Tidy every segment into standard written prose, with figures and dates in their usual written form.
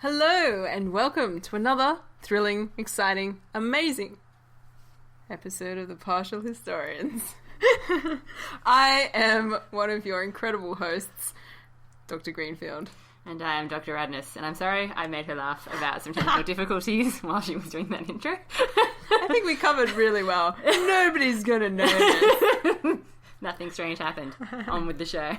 Hello and welcome to another thrilling, exciting, amazing episode of the Partial Historians. I am one of your incredible hosts, Dr. Greenfield. And I am Dr. Radness, and I'm sorry I made her laugh about some technical difficulties while she was doing that intro. I think we covered really well. Nobody's gonna notice. Nothing strange happened. On with the show.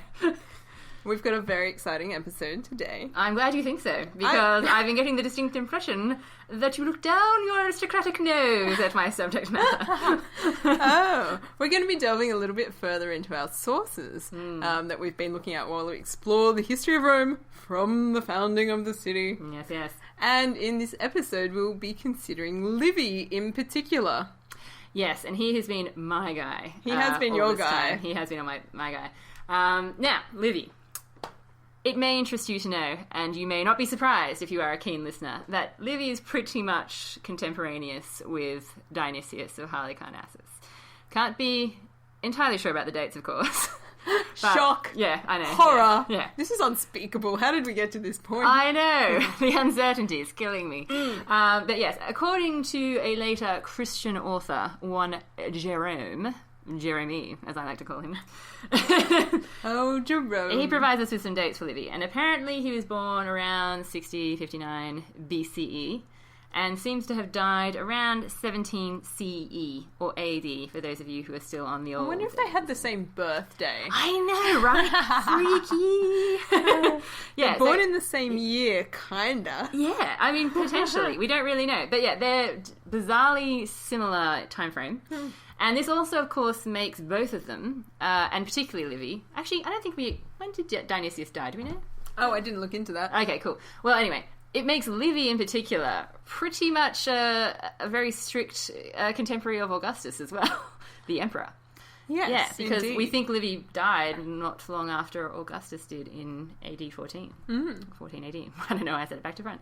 We've got a very exciting episode today. I'm glad you think so, because I've been getting the distinct impression that you look down your aristocratic nose at my subject matter. Oh, we're going to be delving a little bit further into our sources that we've been looking at while we explore the history of Rome from the founding of the city. Yes, yes. And in this episode, we'll be considering Livy in particular. Yes, and he has been my guy. He has been your guy. Time. He has been my guy. Now, Livy. It may interest you to know, and you may not be surprised if you are a keen listener, that Livy is pretty much contemporaneous with Dionysius of Halicarnassus. Can't be entirely sure about the dates, of course. But, shock. Yeah, I know. Horror. Yeah. This is unspeakable. How did we get to this point? I know. The uncertainty is killing me. But yes, according to a later Christian author, one Jeremy, as I like to call him. Oh, Jerome. He provides us with some dates for Livy, and apparently he was born around 60-59 BCE, and seems to have died around 17 CE, or AD, for those of you who are still on the old... I wonder if they had the same birthday. I know, right? Freaky! Yeah, born in the same year, kinda. Yeah, I mean, potentially. We don't really know. But yeah, they're bizarrely similar time frame. And this also, of course, makes both of them, and particularly Livy. Actually, I don't think when did Dionysius die? Do we know? Oh, I didn't look into that. Okay, cool. Well, anyway, it makes Livy in particular pretty much a very strict contemporary of Augustus as well, the emperor. Yes, yeah, because indeed. We think Livy died not long after Augustus did in AD 14. 14 AD. I don't know, I said it back to front.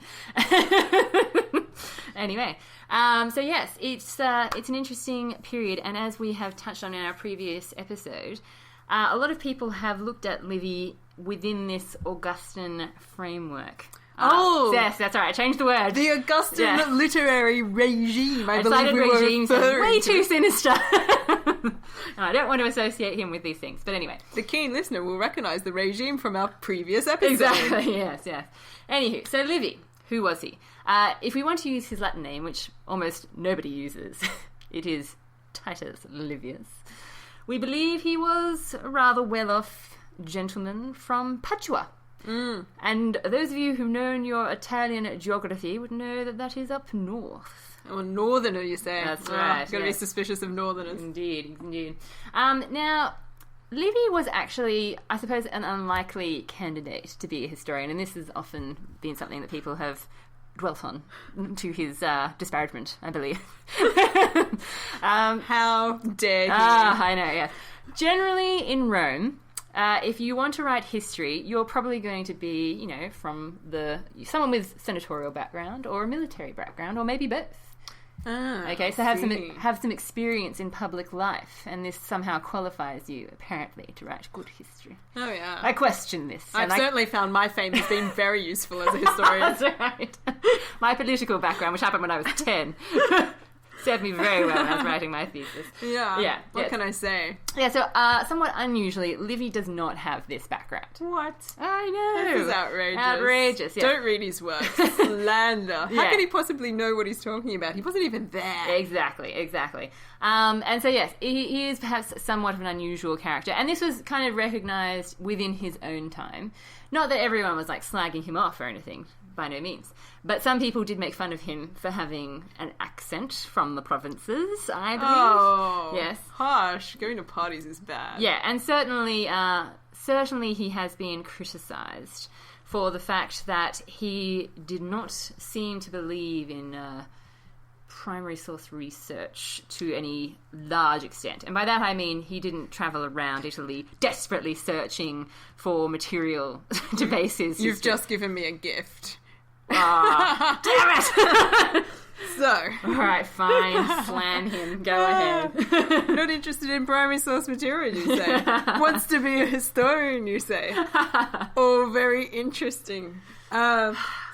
Anyway, so yes, it's an interesting period, and as we have touched on in our previous episode, a lot of people have looked at Livy within this Augustan framework. Yes, that's right. I changed the word. The Augustan literary regime, I believe we regime were way too sinister. And I don't want to associate him with these things. But anyway. The keen listener will recognise the regime from our previous episode. Exactly, yes. Anywho, so Livy, who was he? If we want to use his Latin name, which almost nobody uses, it is Titus Livius. We believe he was a rather well-off gentleman from Padua. And those of you who've known your Italian geography would know that that is up north. Oh, northerner, you say? That's right. Gotta be suspicious of northerners. Indeed. Now, Livy was actually, I suppose, an unlikely candidate to be a historian, and this has often been something that people have dwelt on, to his disparagement, I believe. How dare you? I know, yeah. Generally, in Rome, if you want to write history, you're probably going to be, from someone with senatorial background or a military background, or maybe both. Okay, so have some experience in public life, and this somehow qualifies you, apparently, to write good history. Oh, yeah. I question this. I've certainly found my fame has been very useful as a historian. That's right. My political background, which happened when I was 10, served me very well when I was writing my thesis. Yeah. What can I say? Yeah, so somewhat unusually, Livy does not have this background. What? I know. This is outrageous. Outrageous, yeah. Don't read his work. Slander. How can he possibly know what he's talking about? He wasn't even there. Exactly. And so, yes, he is perhaps somewhat of an unusual character. And this was kind of recognised within his own time. Not that everyone was, slagging him off or anything. By no means. But some people did make fun of him for having an accent from the provinces, I believe. Oh, yes. Harsh. Going to parties is bad. Yeah, and certainly he has been criticised for the fact that he did not seem to believe in primary source research to any large extent. And by that I mean he didn't travel around Italy desperately searching for material to base his history. You've just given me a gift. Damn it! So. Alright, fine. Slam him. Go ahead. Not interested in primary source material, you say. Wants to be a historian, you say. Oh, very interesting.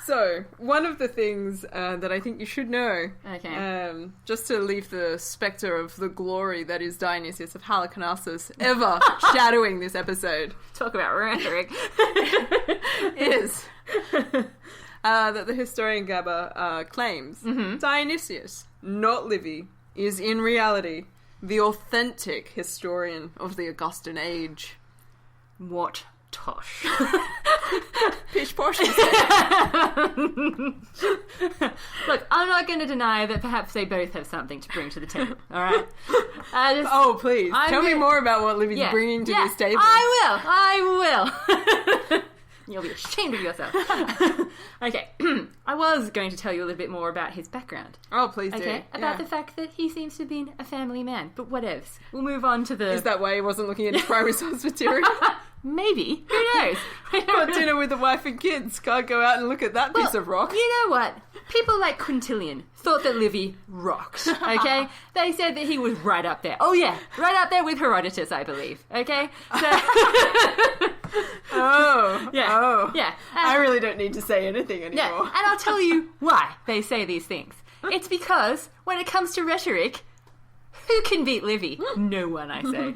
So, one of the things that I think you should know, Okay. just to leave the spectre of the glory that is Dionysius of Halicarnassus ever shadowing this episode, Talk about rhetoric. is that the historian Gabber claims Dionysius, not Livy, is in reality the authentic historian of the Augustan age. What tosh. Pish posh. Look, I'm not going to deny that perhaps they both have something to bring to the table, alright? Oh, please. Tell me more about what Livy's bringing to this table. I will. You'll be ashamed of yourself. Okay, I was going to tell you a little bit more about his background. Oh, please do. Okay, about the fact that he seems to have been a family man, but whatevs. We'll move on to the... Is that why he wasn't looking at his primary source material? Maybe. Who knows? Got dinner with the wife and kids. Can't go out and look at that piece of rock. You know what? People like Quintilian thought that Livy rocked, okay? They said that he was right up there. Oh yeah, right up there with Herodotus, I believe, okay? So... Yeah. I really don't need to say anything anymore. Yeah, and I'll tell you why they say these things. It's because when it comes to rhetoric, who can beat Livy? No one, I say.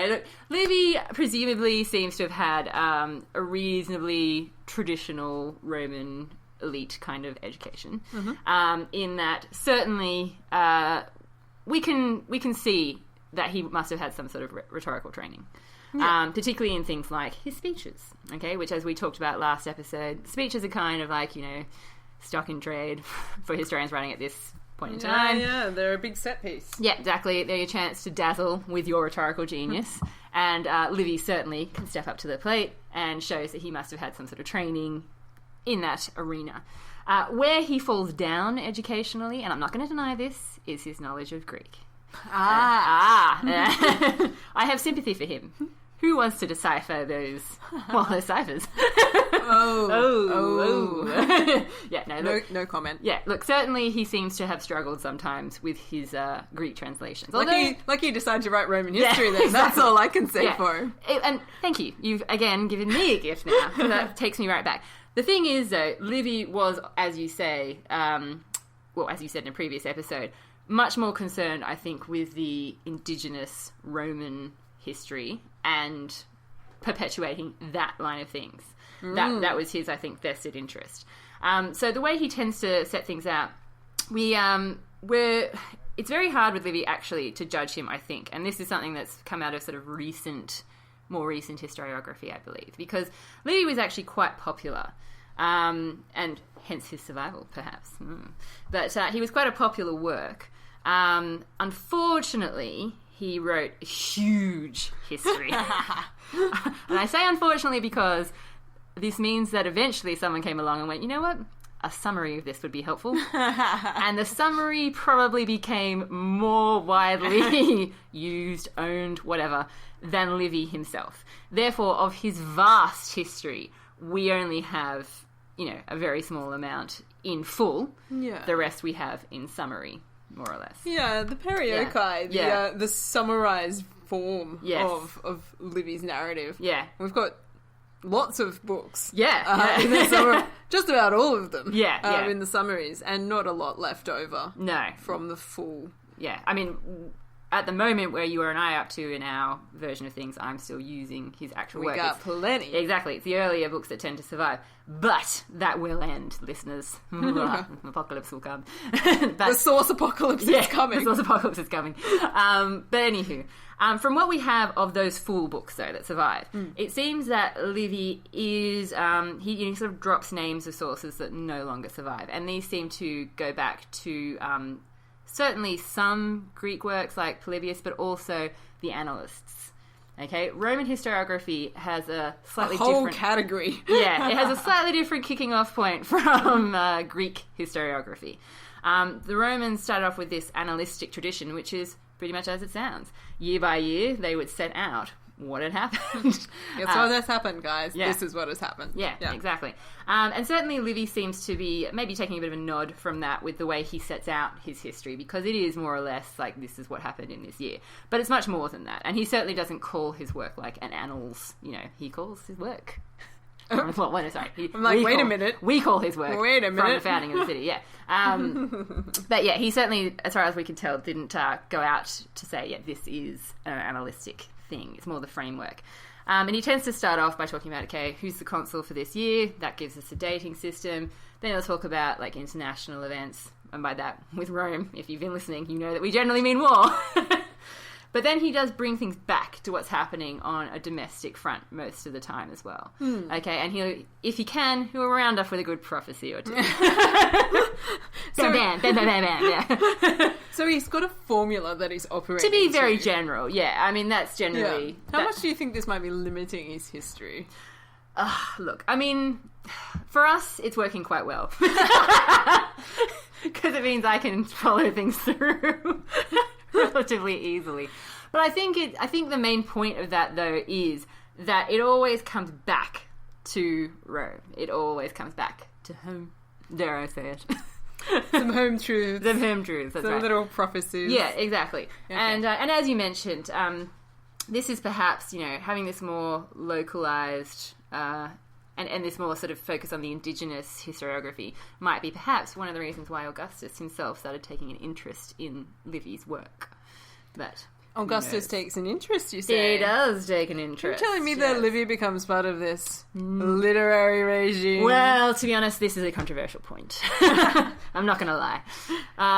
Look, Livy presumably seems to have had a reasonably traditional Roman elite kind of education. In that certainly we can see that he must have had some sort of rhetorical training. Yeah. Particularly in things like his speeches, okay, which, as we talked about last episode, speeches are kind of like, stock in trade for historians writing at this point in time. Yeah, they're a big set piece. Yeah, exactly. They're your chance to dazzle with your rhetorical genius. And Livy certainly can step up to the plate and shows that he must have had some sort of training in that arena. Where he falls down educationally, and I'm not going to deny this, is his knowledge of Greek. I have sympathy for him. Who wants to decipher those ciphers? No comment. Yeah, look, certainly he seems to have struggled sometimes with his Greek translations. Like he decided to write Roman history then. Exactly. That's all I can say for him. And thank you. You've, again, given me a gift now. That takes me right back. The thing is, though, Livy was, as you say, as you said in a previous episode, much more concerned, I think, with the indigenous Roman history and perpetuating that line of things. That was his, I think, vested interest. So the way he tends to set things out, it's very hard with Livy, actually, to judge him, I think. And this is something that's come out of sort of more recent historiography, I believe. Because Livy was actually quite popular. And hence his survival, perhaps. But he was quite a popular work. Unfortunately, he wrote a huge history. And I say unfortunately because this means that eventually someone came along and went, you know what? A summary of this would be helpful. And the summary probably became more widely used, owned, whatever, than Livy himself. Therefore, of his vast history, we only have, a very small amount in full. Yeah. The rest we have in summary, more or less. Yeah, the perioeci, the summarized form of Livy's narrative. Yeah. We've got lots of books. Yeah. In the summary, just about all of them. Yeah. In the summaries, and not a lot left over. No. From the full. Yeah. I mean, at the moment where you and I are up to in our version of things, I'm still using his actual work. We got plenty. Exactly. It's the earlier books that tend to survive. But that will end, listeners. Apocalypse will come. The source apocalypse is coming. The source apocalypse is coming. But anywho, from what we have of those full books, though, that survive, it seems that Livy is... he sort of drops names of sources that no longer survive. And these seem to go back to... certainly some Greek works like Polybius, but also the annalists. Okay, Roman historiography has a slightly different category. Yeah, it has a slightly different kicking off point from Greek historiography. The Romans started off with this annalistic tradition, which is pretty much as it sounds. Year by year, they would set out what had happened. That's what has happened, guys. Yeah. This is what has happened. Yeah, exactly. And certainly Livy seems to be maybe taking a bit of a nod from that with the way he sets out his history, because it is more or less like this is what happened in this year. But it's much more than that. And he certainly doesn't call his work like an annals. He calls his work Well, no, sorry. I'm like, wait a minute. We call his work Wait a minute. from the founding of the city, yeah. But yeah, he certainly, as far as we can tell, didn't go out to say, yeah, this is an analytic thing. It's more the framework. And he tends to start off by talking about, okay, who's the consul for this year? That gives us a dating system. Then he'll talk about, like, international events. And by that, with Rome, if you've been listening, you know that we generally mean war. But then he does bring things back to what's happening on a domestic front most of the time as well. Okay, and he'll, if he can, he'll round off with a good prophecy or two. Bam, yeah. So he's got a formula that he's operating To be very general, yeah. I mean, that's generally... Yeah. How much do you think this might be limiting his history? Look, I mean, for us, it's working quite well. Because it means I can follow things through relatively easily. But I think the main point of that, though, is that it always comes back to Rome. It always comes back to home. Dare I say it? Some home truths. Some home truths, that's right. Some little prophecies. Yeah, exactly. Okay. And as you mentioned, this is perhaps, having this more localized... And this more sort of focus on the indigenous historiography might be perhaps one of the reasons why Augustus himself started taking an interest in Livy's work. But Augustus takes an interest, you say? He does take an interest. You're telling me that Livy becomes part of this literary regime? Well, to be honest, this is a controversial point. I'm not going to lie.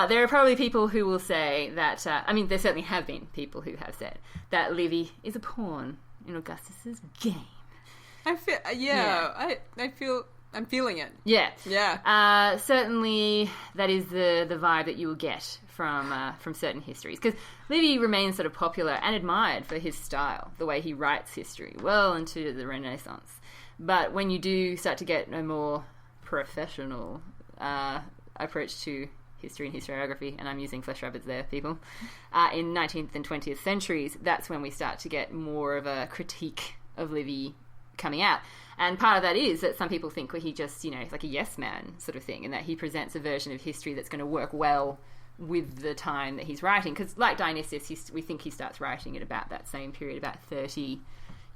There are probably people who will say that, there certainly have been people who have said that Livy is a pawn in Augustus's game. I feel, I'm feeling it. Yeah. Yeah. Certainly that is the vibe that you will get from certain histories. Because Livy remains sort of popular and admired for his style, the way he writes history, well into the Renaissance. But when you do start to get a more professional approach to history and historiography, and I'm using flesh rabbits there, people, in 19th and 20th centuries, that's when we start to get more of a critique of Livy coming out. And part of that is that some people think he just, it's like a yes man sort of thing, and that he presents a version of history that's going to work well with the time that he's writing. Because like Dionysius, we think he starts writing at about that same period, about 30,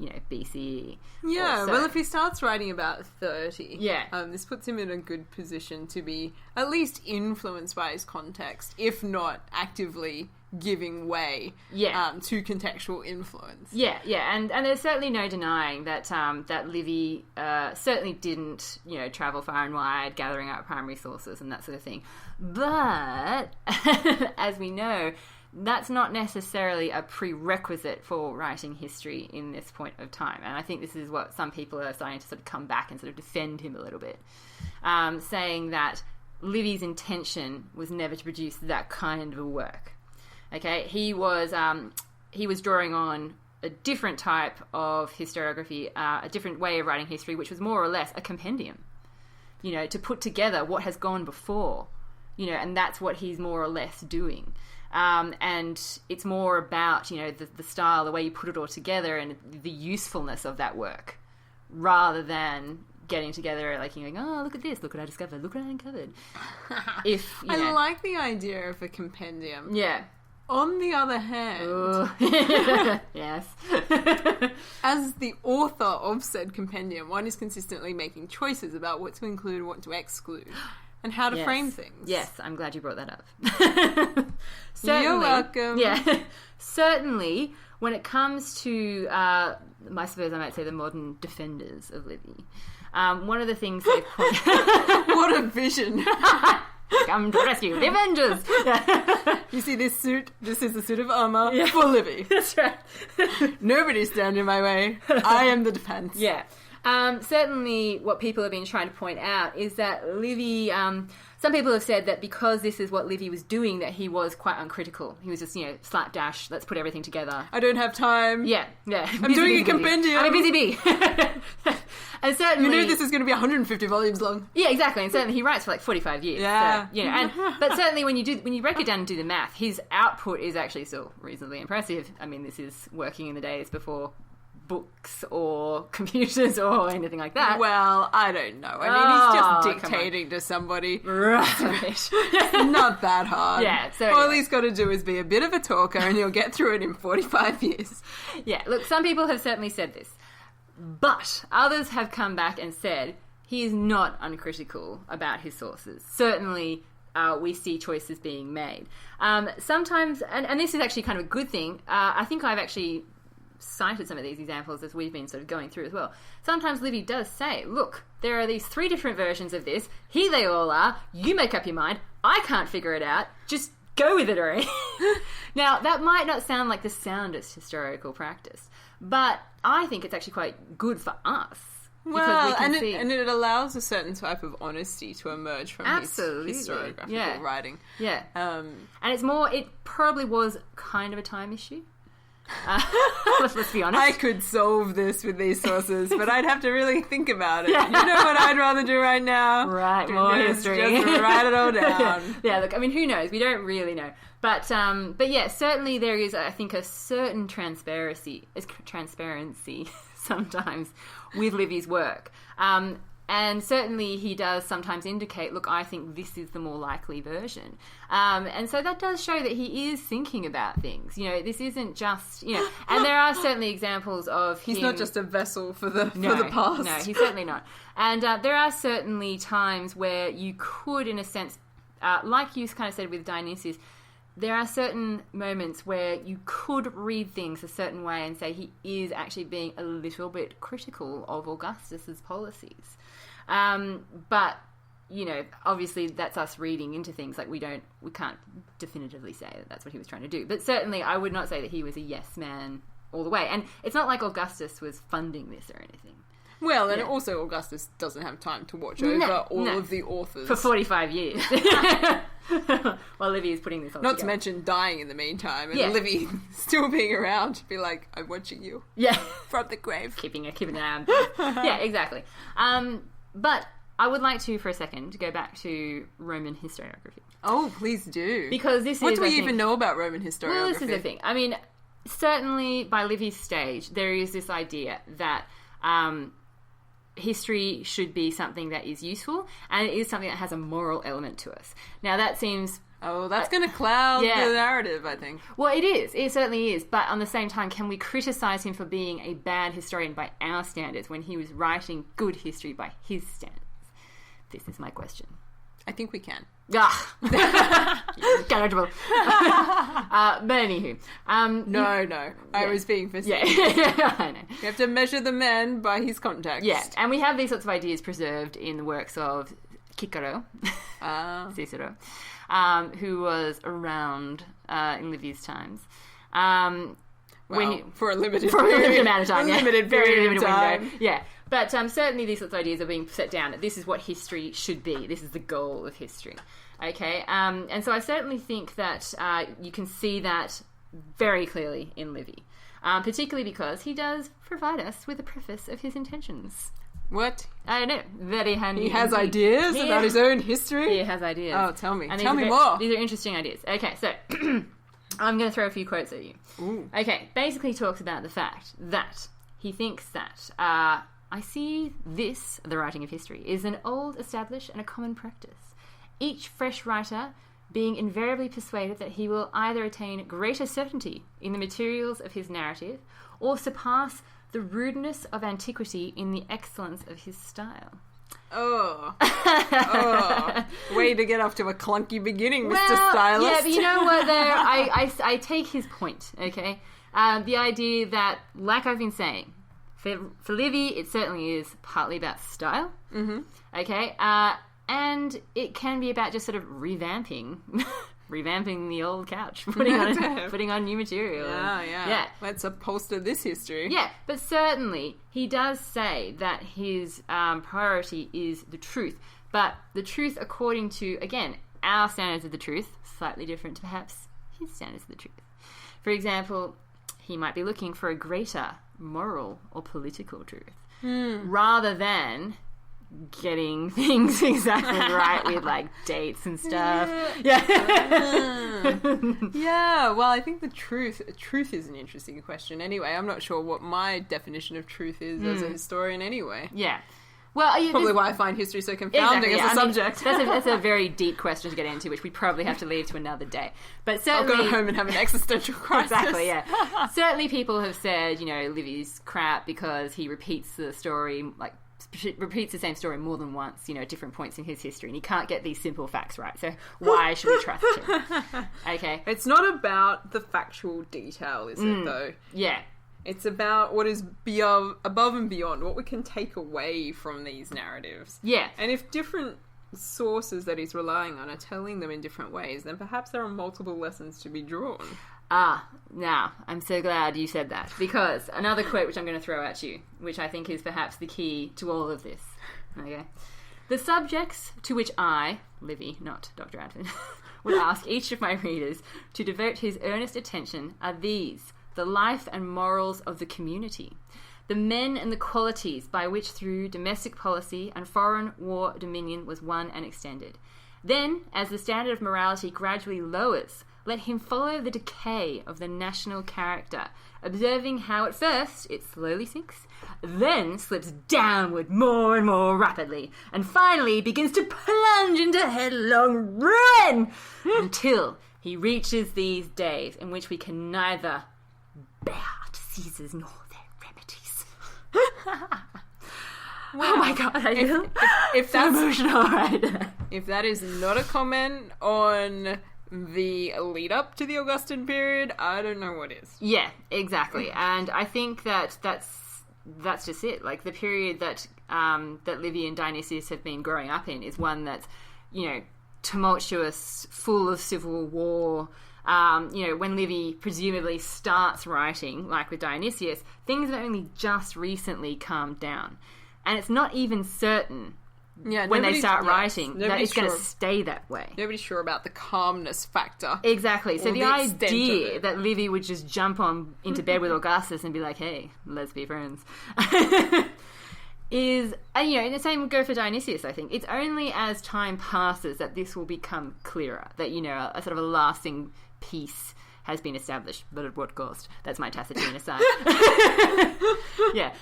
BCE. Yeah, well, if he starts writing about 30, yeah, this puts him in a good position to be at least influenced by his context, if not actively giving way to contextual influence. Yeah, and there's certainly no denying that that Livy certainly didn't, travel far and wide, gathering up primary sources and that sort of thing. But, as we know, that's not necessarily a prerequisite for writing history in this point of time. And I think this is what some people are starting to sort of come back and sort of defend him a little bit, saying that Livy's intention was never to produce that kind of a work. Okay, he was drawing on a different type of historiography, a different way of writing history, which was more or less a compendium, to put together what has gone before, and that's what he's more or less doing. And it's more about, the style, the way you put it all together and the usefulness of that work, rather than getting together like going, oh, look at this, look what I discovered, look what I uncovered. I like the idea of a compendium. Yeah. On the other hand, yes, as the author of said compendium, one is consistently making choices about what to include, what to exclude, and how to frame things. Yes, I'm glad you brought that up. You're welcome. Yeah, certainly when it comes to, I suppose I might say, the modern defenders of Livy, one of the things they point... What a vision. Come to rescue the Avengers. You see this suit? This is a suit of armor for Livy. That's right. Nobody stand in my way. I am the defense. Yeah. Certainly what people have been trying to point out is that Livy, some people have said that because this is what Livy was doing, that he was quite uncritical. He was just, slapdash, let's put everything together. I don't have time. Yeah. I'm doing a compendium. I'm a busy bee. And certainly... this is going to be 150 volumes long. Yeah, exactly. And certainly he writes for like 45 years. Yeah. So, but certainly when you break it down and do the math, his output is actually still reasonably impressive. I mean, this is working in the days before books or computers or anything like that. Well, I don't know. I mean, he's just dictating to somebody. Right. Not that hard. Yeah. So all he's got to do is be a bit of a talker and he'll get through it in 45 years. Yeah. Look, some people have certainly said this. But others have come back and said he is not uncritical about his sources. Certainly, we see choices being made. Sometimes, and this is actually kind of a good thing, I think I've actually cited some of these examples as we've been sort of going through as well. Sometimes Livy does say, look, there are these 3 different versions of this. Here they all are. You make up your mind. I can't figure it out. Just go with it, already. Now, that might not sound like the soundest historical practice, but I think it's actually quite good for us. Well, and it allows a certain type of honesty to emerge from his historiographical writing. Yeah. And it probably was kind of a time issue. Let's be honest. I could solve this with these sources, but I'd have to really think about it. Yeah. You know what I'd rather do right now? Write more history. Just write it all down. Yeah, look, I mean, who knows? We don't really know. But yeah, certainly there is, I think, a certain transparency sometimes with Livy's work. And certainly he does sometimes indicate, look, I think this is the more likely version. And so that does show that he is thinking about things. You know, this isn't just, you know, and there are certainly examples of him... He's not just a vessel for the past. No, he's certainly not. And there are certainly times where you could, in a sense, like you kind of said with Dionysius, there are certain moments where you could read things a certain way and say he is actually being a little bit critical of Augustus's policies. But, you know, obviously that's us reading into things. Like, we can't definitively say that that's what he was trying to do. But certainly I would not say that he was a yes man all the way. And it's not like Augustus was funding this or anything. Well, and also Augustus doesn't have time to watch over all of the authors. For 45 years. While Livy is putting this all Not together. to mention dying in the meantime, and Livy still being around to be like, I'm watching you. Yeah. From the grave. Keeping an eye on things. Yeah, exactly. But I would like to, for a second, go back to Roman historiography. Oh, please do. Because what do we even know about Roman historiography? Well, this is the thing. I mean, certainly by Livy's stage, there is this idea that history should be something that is useful, and it is something that has a moral element to us. Now, that seems... Oh, that's going to cloud the narrative, I think. Well, it is. It certainly is. But on the same time, can we criticise him for being a bad historian by our standards when he was writing good history by his standards? This is my question. I think we can. Characterable. But anywho. No. I was being facetious. Yeah, I know. You have to measure the man by his context. Yeah, and we have these sorts of ideas preserved in the works of Cicero, Cicero, who was around in Livy's times. For a limited amount of time. Very limited time. Window. Yeah. But certainly these sorts of ideas are being set down. This is what history should be. This is the goal of history. Okay? And so I certainly think that you can see that very clearly in Livy. Particularly because he does provide us with a preface of his intentions. What? I don't know. Very handy. He has ideas about his own history? He has ideas. Oh, tell me. Tell me more. These are interesting ideas. Okay, so... I'm going to throw a few quotes at you. Ooh. Okay, basically talks about the fact that he thinks that I see this, the writing of history, is an old, established and a common practice. Each fresh writer being invariably persuaded that he will either attain greater certainty in the materials of his narrative or surpass the rudeness of antiquity in the excellence of his style. Oh. Way to get off to a clunky beginning, Mr. Stylist. Yeah, but you know what, there, I take his point, okay? The idea that, like I've been saying, for Livy, it certainly is partly about style, okay? And it can be about just sort of revamping the old couch, putting on new material. Yeah. Let's upholster this history. Yeah, but certainly he does say that his priority is the truth. But the truth according to, again, our standards of the truth, slightly different to perhaps his standards of the truth. For example, he might be looking for a greater moral or political truth, rather than getting things exactly right with like dates and stuff. Yeah, well, I think the truth is an interesting question anyway. I'm not sure what my definition of truth is as a historian anyway. Yeah. Well, Probably why I find history so confounding as a subject. That's a very deep question to get into, which we probably have to leave to another day. But certainly... I'll go home and have an existential crisis. Exactly, yeah. Certainly people have said, Livy's crap because he repeats the story, repeats the same story more than once, at different points in his history, and he can't get these simple facts right. So why should we trust him? Okay. It's not about the factual detail, is it, though? Yeah. It's about what is above and beyond, what we can take away from these narratives. Yeah. And if different sources that he's relying on are telling them in different ways, then perhaps there are multiple lessons to be drawn. Now, I'm so glad you said that, because another quote which I'm going to throw at you, which I think is perhaps the key to all of this. Okay. The subjects to which I, Livy, not Dr. Advin, would ask each of my readers to devote his earnest attention are these: the life and morals of the community, the men and the qualities by which through domestic policy and foreign war dominion was won and extended. Then, as the standard of morality gradually lowers, let him follow the decay of the national character, observing how at first it slowly sinks, then slips downward more and more rapidly, and finally begins to plunge into headlong ruin, until he reaches these days in which we can neither bear diseases nor their remedies. Wow. Oh my god, I feel if so that's emotional right now. If that is not a comment on the lead up to the Augustan period, I don't know what is. Yeah, exactly. And I think that's just it. Like, the period that Livy and Dionysius have been growing up in is one that's, tumultuous, full of civil war. When Livy presumably starts writing, like with Dionysius, things have only just recently calmed down. And it's not even certain when they start writing that it's going to stay that way. Nobody's sure about the calmness factor. Exactly. So the idea that Livy would just jump into bed with Augustus and be like, hey, let's be friends, is, the same would go for Dionysius, I think. It's only as time passes that this will become clearer, that, a sort of a lasting peace has been established, but at what cost? That's my Taciturn aside. Yeah.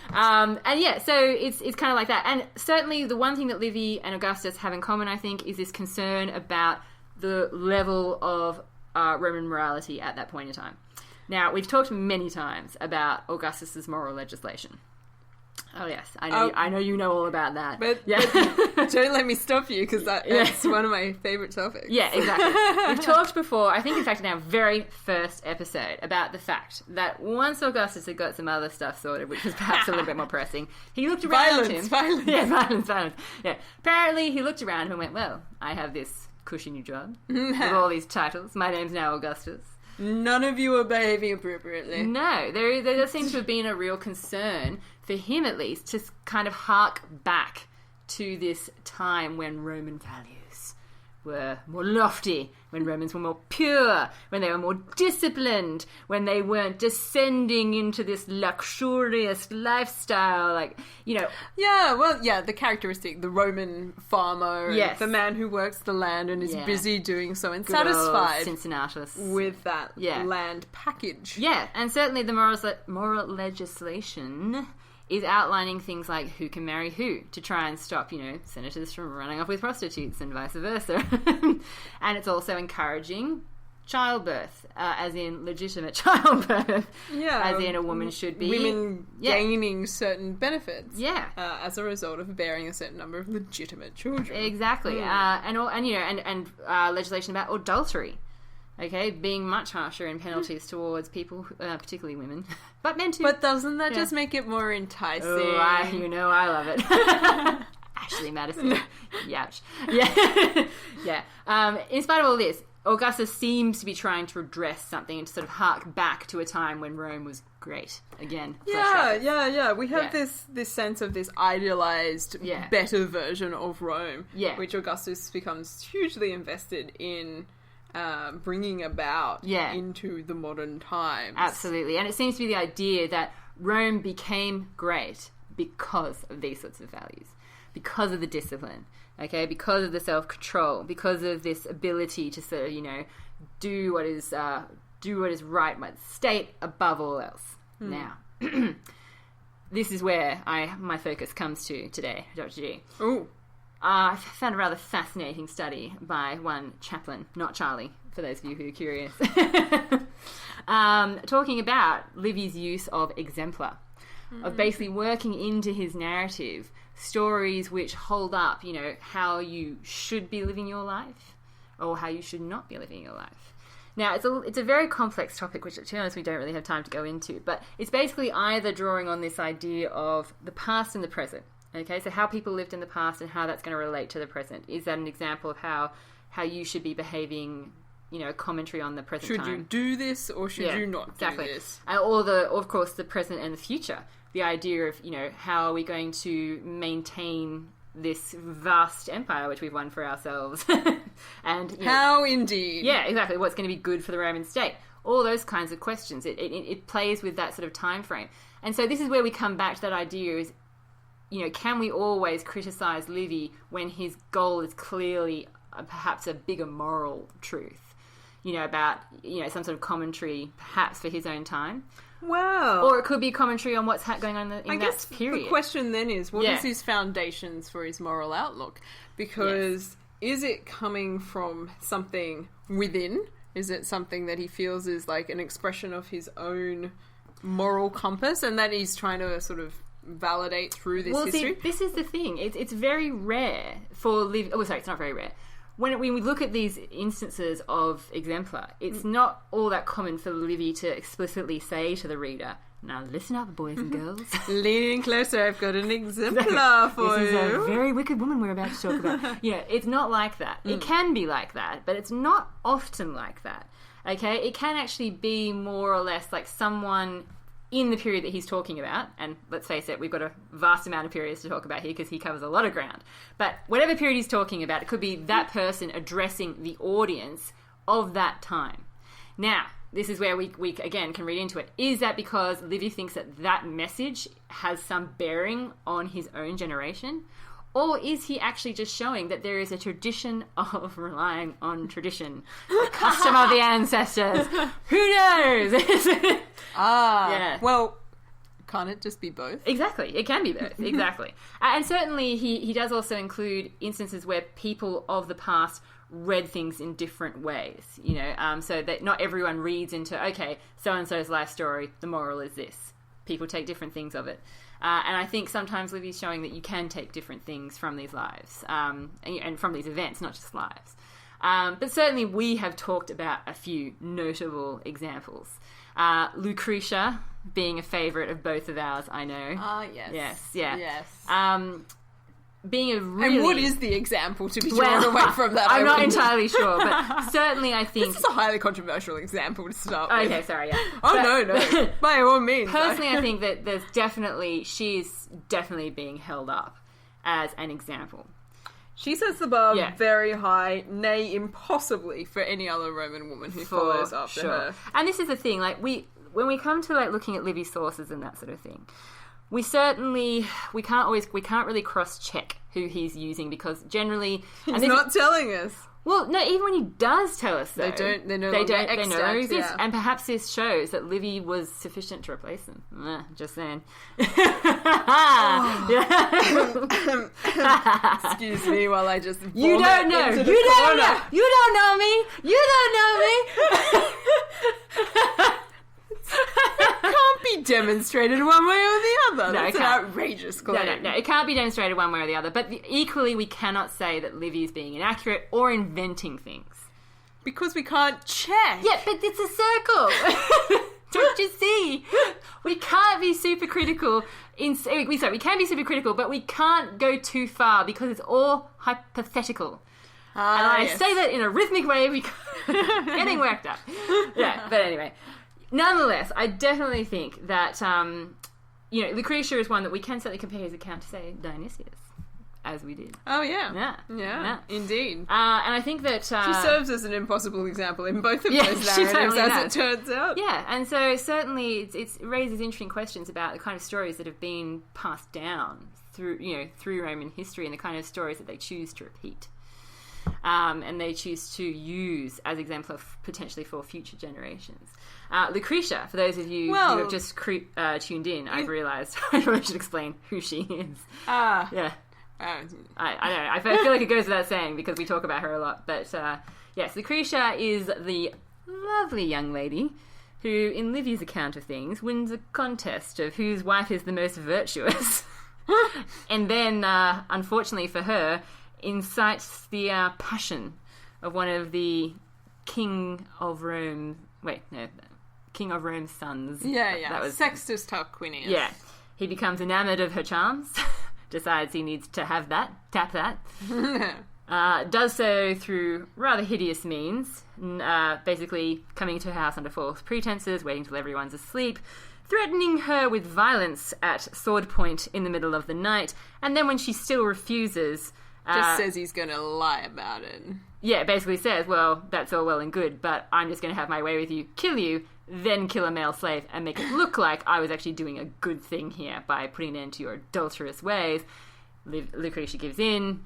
So it's kind of like that. And certainly the one thing that Livy and Augustus have in common, I think, is this concern about the level of Roman morality at that point in time. Now, we've talked many times about Augustus's moral legislation. Oh yes, I know you know all about that. But don't let me stop you, because that's one of my favourite topics. Yeah, exactly. We've talked before, I think in fact in our very first episode, about the fact that once Augustus had got some other stuff sorted, which was perhaps a little bit more pressing, he looked around him. Violence. Yeah, violence. Yeah. Apparently he looked around and went, well, I have this cushy new job with all these titles. My name's now Augustus. None of you are behaving appropriately. No, there does seem to have been a real concern, for him at least, to kind of hark back to this time when Roman values were more lofty, when Romans were more pure, when they were more disciplined, when they weren't descending into this luxurious lifestyle, the characteristic, the Roman farmer, yes, the man who works the land and is busy doing so and good satisfied Cincinnatus with that land package. Yeah, and certainly the moral legislation is outlining things like who can marry who, to try and stop, senators from running off with prostitutes and vice versa. And it's also encouraging childbirth, as in legitimate childbirth, as in a woman should be... Women gaining certain benefits. Yeah. As a result of bearing a certain number of legitimate children. Exactly. And legislation about adultery. Okay, being much harsher in penalties towards people, particularly women, but men too. But doesn't that just make it more enticing? Oh, I love it. Ashley Madison. Youch. Yeah. Yeah. In spite of all this, Augustus seems to be trying to address something and to sort of hark back to a time when Rome was great. Again. Yeah. We have this sense of this idealized, better version of Rome, which Augustus becomes hugely invested in bringing about into the modern times. Absolutely. And it seems to be the idea that Rome became great because of these sorts of values, because of the discipline, okay, because of the self-control, because of this ability to sort of, do what is right, state above all else. Now, this is where my focus comes to today, Dr. G. Ooh. I found a rather fascinating study by one chaplain, not Charlie, for those of you who are curious, talking about Livy's use of exemplar, of basically working into his narrative stories which hold up, you know, how you should be living your life or how you should not be living your life. Now, it's a very complex topic, which, to be honest, we don't really have time to go into, but it's basically either drawing on this idea of the past and the present. Okay, so how people lived in the past and how that's going to relate to the present. Is that an example of how you should be behaving, you know, a commentary on the present time? Should you do this or should you not do this? Or, of course, the present and the future. The idea of, you know, how are we going to maintain this vast empire which we've won for ourselves? And how indeed. Yeah, exactly. What's going to be good for the Roman state? All those kinds of questions. It plays with that sort of time frame. And so this is where we come back to that idea is, you know, can we always criticise Livy when his goal is clearly perhaps a bigger moral truth? You know, about, you know, some sort of commentary perhaps for his own time? Wow. Or it could be commentary on what's going on in that period. The question then is, what is his foundations for his moral outlook? Because is it coming from something within? Is it something that he feels is like an expression of his own moral compass and that he's trying to sort of validate through this history? See, this is the thing. It's very rare for Livy. Oh, sorry, it's not very rare. When we look at these instances of exemplar, it's not all that common for Livy to explicitly say to the reader, "Now listen up, boys and girls. Lean in closer, I've got an exemplar for this you. This is a very wicked woman we're about to talk about." You know, it's not like that. It can be like that, but it's not often like that. Okay? It can actually be more or less like someone in the period that he's talking about, and let's face it, we've got a vast amount of periods to talk about here because he covers a lot of ground. But whatever period he's talking about, it could be that person addressing the audience of that time. Now, this is where we again can read into it. Is that because Livy thinks that message has some bearing on his own generation? Or is he actually just showing that there is a tradition of relying on tradition, the custom of the ancestors? Who knows? Well, can't it just be both? Exactly, it can be both. Exactly, and certainly he does also include instances where people of the past read things in different ways. You know, so that not everyone reads into so and so's life story. The moral is this. People take different things of it. And I think sometimes Livy's showing that you can take different things from these lives, and from these events, not just lives. But certainly we have talked about a few notable examples. Lucretia being a favourite of both of ours, I know. Yes. Yes. Being a really... And what is the example to be drawn away from that? I'm not entirely sure, but certainly I think... This is a highly controversial example to start with. Okay, sorry, yeah. No. By all means. Personally, I think that she's definitely being held up as an example. She sets the bar very high, nay, impossibly for any other Roman woman who follows after her. And this is the thing, like, when we come to like looking at Livy's sources and that sort of thing, we can't really cross-check who he's using because generally... He's not telling us. Well, no, even when he does tell us, though, they no longer extant, exist. And perhaps this shows that Livy was sufficient to replace them. Just saying. Excuse me while I just You don't know. You don't know. You don't know me. You don't know me. Can't be demonstrated one way or the other. No, That's an outrageous claim. No, it can't be demonstrated one way or the other. But equally, we cannot say that Livy is being inaccurate or inventing things. Because we can't check. Yeah, but it's a circle. Don't you see? We can't be super critical. We can be super critical, but we can't go too far because it's all hypothetical. And I say that in a rhythmic way because getting worked up. Yeah, but anyway. Nonetheless, I definitely think that, Lucretia is one that we can certainly compare his account to, say, Dionysius, as we did. Oh, yeah. Yeah, indeed. And I think that... she serves as an impossible example in both of those narratives, as it turns out. Yeah, and so certainly it raises interesting questions about the kind of stories that have been passed down through Roman history and the kind of stories that they choose to repeat. and they choose to use as exemplar potentially for future generations. Lucretia, for those of you who have just tuned in, I've realised I really should explain who she is. Yeah. I know. I feel like it goes without saying because we talk about her a lot. But yes, Lucretia is the lovely young lady who, in Livy's account of things, wins a contest of whose wife is the most virtuous. And then, unfortunately for her, incites the passion of one of the King of Rome's sons. Yeah. That was Sextus Tarquinius. Yeah. He becomes enamoured of her charms, decides he needs to have that, tap that. Does so through rather hideous means, basically coming to her house under false pretenses, waiting till everyone's asleep, threatening her with violence at sword point in the middle of the night, and then when she still refuses... just says he's going to lie about it. Yeah, basically says, well, that's all well and good, but I'm just going to have my way with you, kill you, then kill a male slave, and make it look like I was actually doing a good thing here by putting an end to your adulterous ways. Lucretia gives in.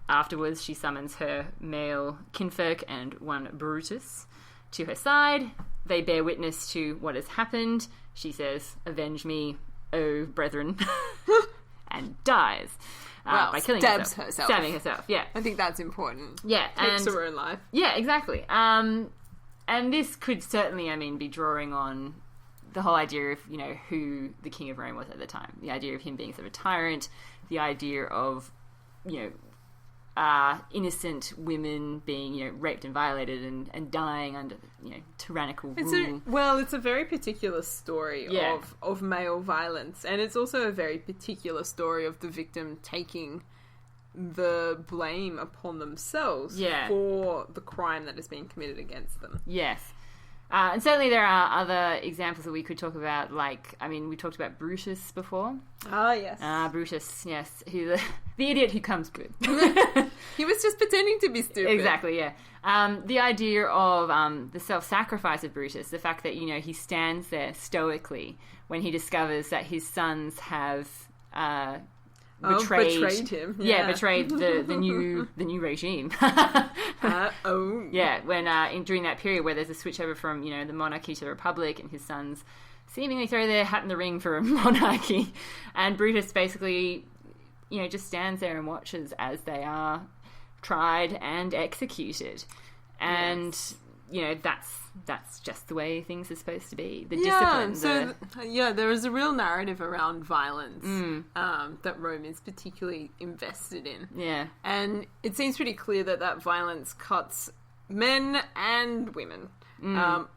Afterwards, she summons her male kinfolk and one Brutus to her side. They bear witness to what has happened. She says, "Avenge me, O brethren," and dies by killing herself. Stabbing herself, yeah. I think that's important. Yeah. Takes her own life. Yeah, exactly. And this could certainly, be drawing on the whole idea of, who the King of Rome was at the time. The idea of him being sort of a tyrant, the idea of, innocent women being, raped and violated and dying under, tyrannical rule. It's a very particular story of male violence, and it's also a very particular story of the victim taking the blame upon themselves for the crime that is being committed against them. Yes. And certainly there are other examples that we could talk about, we talked about Brutus before. Ah, yes. Brutus, yes, who the idiot who comes good. He was just pretending to be stupid. Exactly, yeah. The idea of the self-sacrifice of Brutus, the fact that, he stands there stoically when he discovers that his sons have... betrayed him. Yeah, betrayed the new regime. Yeah, when during that period where there's a switch over from the monarchy to the republic, and his sons seemingly throw their hat in the ring for a monarchy, and Brutus basically just stands there and watches as they are tried and executed, and that's just the way things are supposed to be. The discipline. There is a real narrative around violence that Rome is particularly invested in. Yeah. And it seems pretty clear that violence cuts men and women,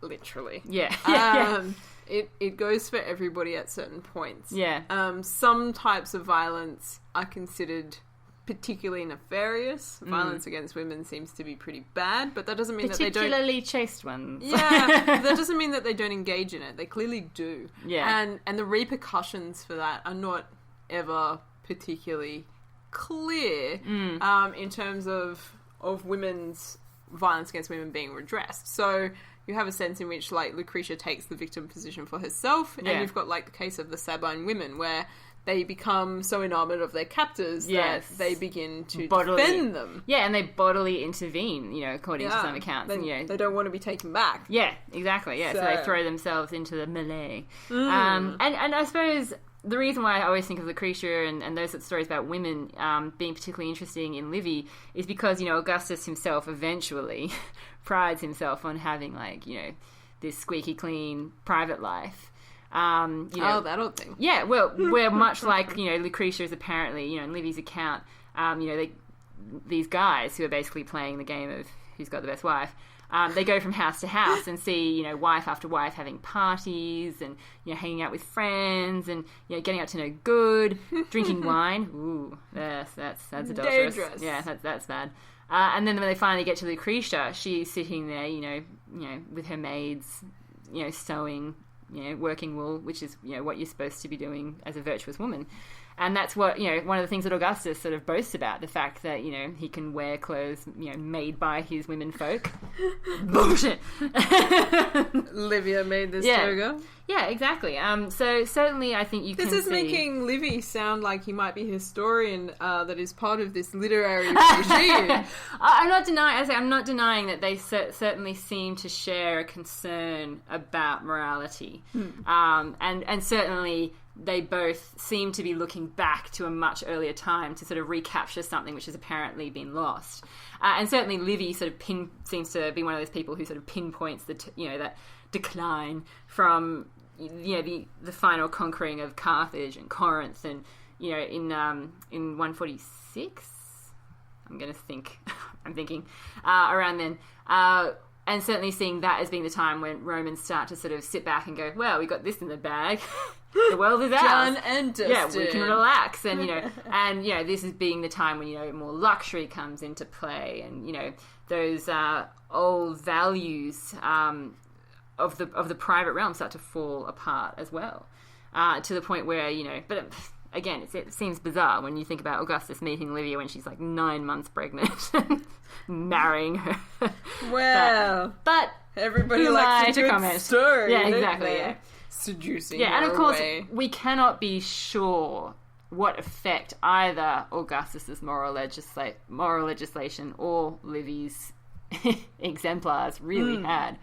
literally. Yeah. It goes for everybody at certain points. Yeah. Some types of violence are considered particularly nefarious. Violence against women seems to be pretty bad, but that doesn't mean that they don't... Particularly chaste ones. Yeah, that doesn't mean that they don't engage in it. They clearly do. Yeah. And the repercussions for that are not ever particularly clear in terms of women's violence against women being redressed. So you have a sense in which, Lucretia takes the victim position for herself, and you've got, the case of the Sabine women, where they become so enamored of their captors that they begin to defend them. Yeah, and they bodily intervene, according to some accounts. They don't want to be taken back. Yeah, exactly, yeah. So they throw themselves into the melee. And I suppose the reason why I always think of Lucretia and those sorts of stories about women being particularly interesting in Livy is because, Augustus himself eventually prides himself on having, this squeaky clean private life. That old thing. Yeah, well, we're much like, Lucretia is apparently, in Livy's account, these guys who are basically playing the game of who's got the best wife, they go from house to house and see, wife after wife having parties and, hanging out with friends and, getting up to no good, drinking wine. Ooh, that's adulterous. Dangerous. Yeah, that's bad. And then when they finally get to Lucretia, she's sitting there, with her maids, sewing, working wool, which is, what you're supposed to be doing as a virtuous woman. And that's what, one of the things that Augustus sort of boasts about, the fact that, he can wear clothes, made by his women folk. Bullshit. Livia made this toga. Yeah, exactly. So certainly I think you can see... This is making Livy sound like he might be a historian that is part of this literary regime. I'm not denying that they certainly seem to share a concern about morality. And certainly they both seem to be looking back to a much earlier time to sort of recapture something which has apparently been lost. And certainly Livy sort of seems to be one of those people who sort of pinpoints that decline from the final conquering of Carthage and Corinth, and in 146, I'm thinking around then, and certainly seeing that as being the time when Romans start to sort of sit back and go, well, we got this in the bag. The world is ours. Done and dusted. Yeah, we can relax, and this is being the time when more luxury comes into play, and those old values of the private realm start to fall apart as well, to the point where But again, it seems bizarre when you think about Augustus meeting Livy when she's like 9 months pregnant, marrying her. Well, but everybody likes a good story. Yeah, exactly. Yeah. Seducing. Yeah, and of course, away. We cannot be sure what effect either Augustus's moral legislation or Livy's exemplars really had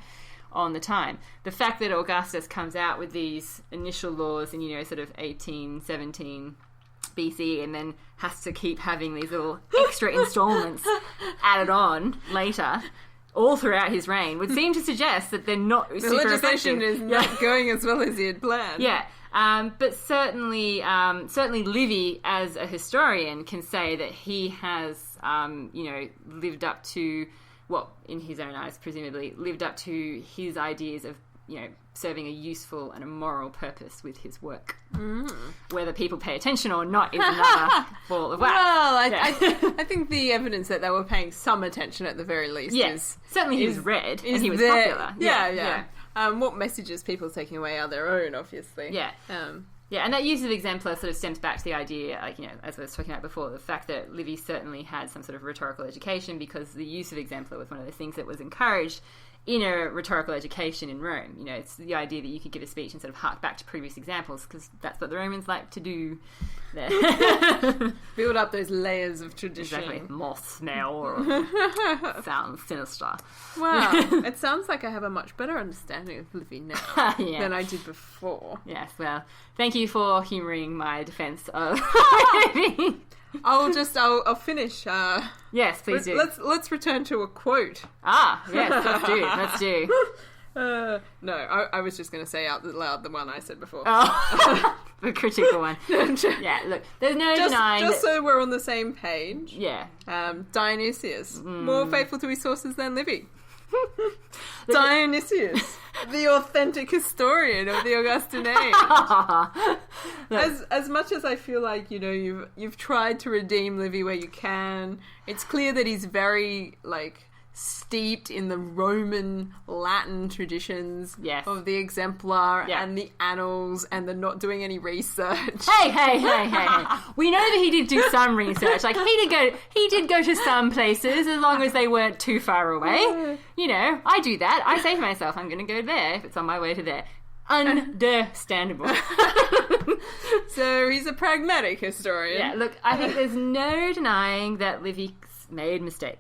on the time. The fact that Augustus comes out with these initial laws in sort of 1817 BC and then has to keep having these little extra installments added on later all throughout his reign would seem to suggest that they're not the super legislation effective. is not going as well as he had planned. Yeah. But certainly Livy, as a historian, can say that he has, lived up to, in his own eyes, presumably, lived up to his ideas of, serving a useful and a moral purpose with his work. Whether people pay attention or not is another ball of wax. Well, I think the evidence that they were paying some attention at the very least is... Certainly he was read and he was there. popular. Yeah. What messages people are taking away are their own, obviously. Yeah. Yeah, and that use of exemplar sort of stems back to the idea, as I was talking about before, the fact that Livy certainly had some sort of rhetorical education, because the use of exemplar was one of the things that was encouraged in a rhetorical education in Rome. It's the idea that you could give a speech and sort of hark back to previous examples, because that's what the Romans like to do there. Build up those layers of tradition. Exactly. Moth smell or sounds sinister. Wow. It sounds like I have a much better understanding of Livy now than I did before. Yes, well, thank you for humouring my defence of Livy. I'll finish. Yes, please do. Let's return to a quote. Yes, let's do. No, I was just going to say out loud the one I said before. Oh, the critical one. Yeah, look, there's no denying. Just so we're on the same page. Yeah. Dionysius, more faithful to his sources than Livy. Dionysius, the authentic historian of the Augustan age. As much as I feel like you've tried to redeem Livy where you can, it's clear that he's very steeped in the Roman Latin traditions of the exemplar and the annals and the not doing any research. Hey. We know that he did do some research. He did go to some places as long as they weren't too far away. I do that. I say to myself, I'm going to go there if it's on my way to there. Understandable. So he's a pragmatic historian. Yeah, look, I think there's no denying that Livy made mistakes.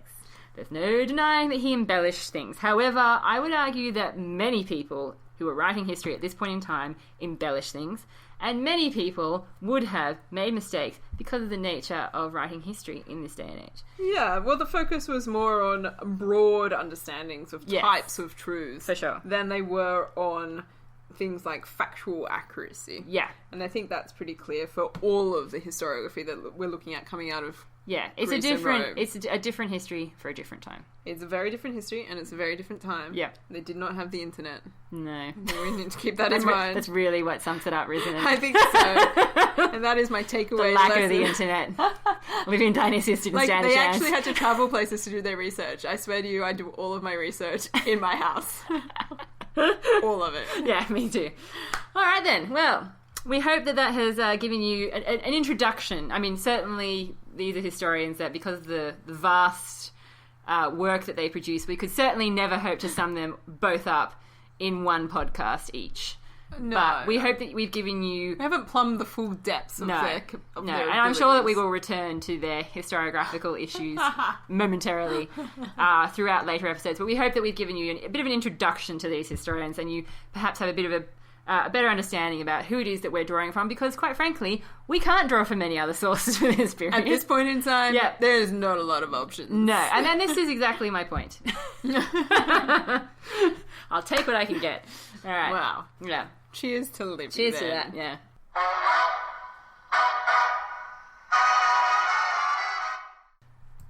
There's no denying that he embellished things. However, I would argue that many people who were writing history at this point in time embellish things, and many people would have made mistakes because of the nature of writing history in this day and age. Yeah, well, the focus was more on broad understandings of types of truths. For sure. Than they were on things like factual accuracy. Yeah. And I think that's pretty clear for all of the historiography that we're looking at coming out of it's Greece it's a different history for a different time. It's a very different history and it's a very different time. Yeah. They did not have the internet. No. We need to keep that in mind. That's really what sums it up, isn't it? I think so. And that is my takeaway. The lack of the internet. Living Dionysius didn't stand a chance. They actually had to travel places to do their research. I swear to you, I do all of my research in my house. All of it. Yeah, me too. All right then. Well, we hope that has given you an introduction. I mean, certainly these are historians that, because of the vast work that they produce, we could certainly never hope to sum them both up in one podcast each. but we hope that we've given you... We haven't plumbed the full depths of their and I'm sure that we will return to their historiographical issues momentarily throughout later episodes, but we hope that we've given you a bit of an introduction to these historians, and you perhaps have a bit of a better understanding about who it is that we're drawing from, because quite frankly, we can't draw from any other sources for this period. At this point in time, there's not a lot of options. No, and then this is exactly my point. I'll take what I can get. All right. Wow. Yeah. Cheers to Livy. Cheers to that, yeah.